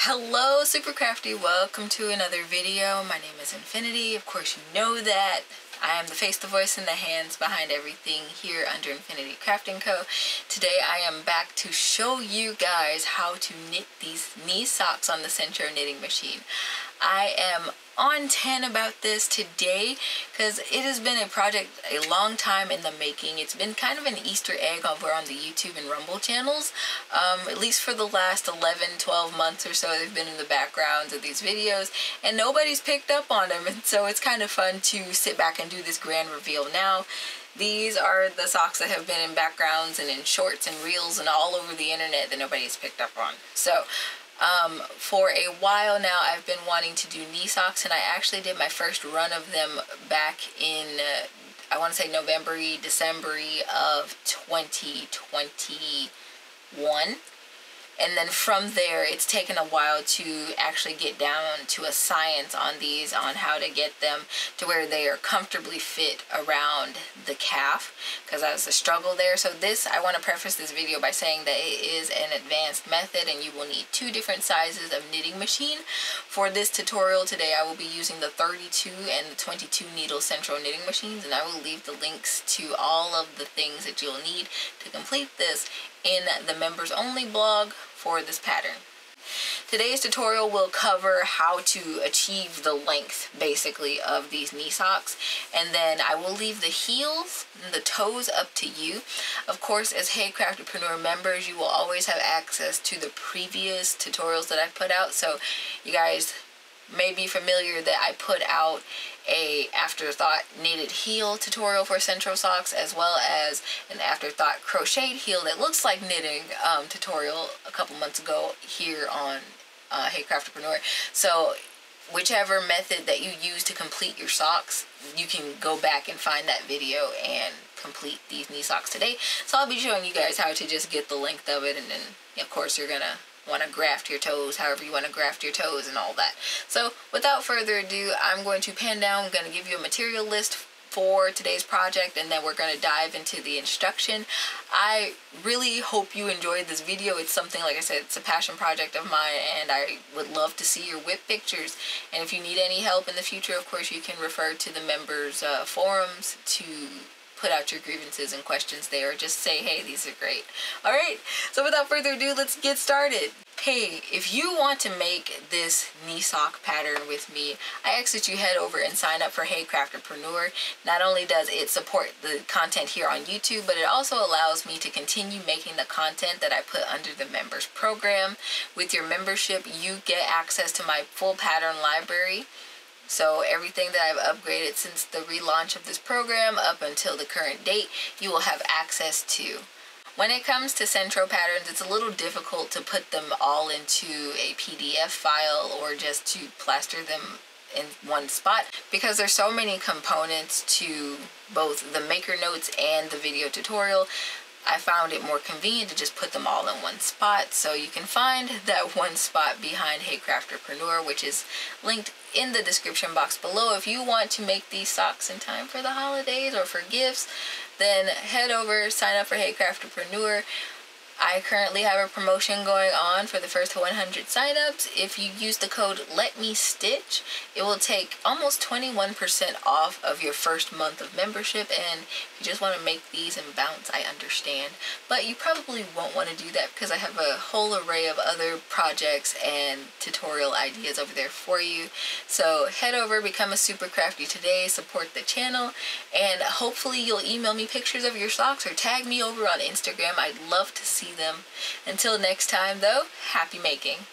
Hello Super Crafty, welcome to another video. My name is Infiniti. Of course you know that. I am the face, the voice, and the hands behind everything here under Infiniti Crafting Co. Today I am back to show you guys how to knit these knee socks on the Sentro knitting machine. I am on 10 about this today because it has been a project a long time in the making. It's been kind of an Easter egg over on the YouTube and Rumble channels. At least for the last 11-12 months or so, they've been in the backgrounds of these videos and nobody's picked up on them, and so it's kind of fun to sit back and do this grand reveal now. These are the socks that have been in backgrounds and in shorts and reels and all over the internet that nobody's picked up on. So for a while now I've been wanting to do knee socks, and I actually did my first run of them back in I want to say November, December of 2021. And then from there, it's taken a while to actually get down to a science on these, on how to get them to where they are comfortably fit around the calf, because that was a struggle there. So this, I want to preface this video by saying that it is an advanced method and you will need two different sizes of knitting machine. For this tutorial today, I will be using the 32 and the 22 needle Sentro knitting machines, and I will leave the links to all of the things that you'll need to complete this in the members only blog for this pattern. Today's tutorial will cover how to achieve the length basically of these knee socks, and then I will leave the heels and the toes up to you. Of course, as Hey Craftpreneur members, you will always have access to the previous tutorials that I've put out, so you guys may be familiar that I put out a afterthought knitted heel tutorial for Sentro socks, as well as an afterthought crocheted heel that looks like knitting tutorial a couple months ago here on Hey Craftpreneur. So whichever method that you use to complete your socks, you can go back and find that video and complete these knee socks today. So I'll be showing you guys how to just get the length of it, and then of course you're gonna want to graft your toes however you want to graft your toes and all that. So without further ado, I'm going to pen down, I'm going to give you a material list for today's project, and then we're going to dive into the instruction. I really hope you enjoyed this video. It's something, like I said, it's a passion project of mine, and I would love to see your whip pictures. And if you need any help in the future, of course you can refer to the members forums to put out your grievances and questions there, or just say, hey, these are great. Alright, so without further ado, let's get started. Hey, if you want to make this knee sock pattern with me, I ask that you head over and sign up for Hey Craftpreneur. Not only does it support the content here on YouTube, but it also allows me to continue making the content that I put under the members program. With your membership, you get access to my full pattern library. So everything that I've upgraded since the relaunch of this program up until the current date, you will have access to. When it comes to Sentro patterns, it's a little difficult to put them all into a PDF file or just to plaster them in one spot, because there's so many components to both the maker notes and the video tutorial. I found it more convenient to just put them all in one spot, so you can find that one spot behind Hey Craftpreneur, which is linked in the description box below. If you want to make these socks in time for the holidays or for gifts, then head over, sign up for Hey Craftpreneur. I currently have a promotion going on for the first 100 signups. If you use the code LetMeStitch, it will take almost 21% off of your first month of membership. And if you just want to make these and bounce, I understand. But you probably won't want to do that because I have a whole array of other projects and tutorial ideas over there for you. So head over, become a Super Crafty today, support the channel, and hopefully you'll email me pictures of your socks or tag me over on Instagram. I'd love to see them. Until next time though, happy making.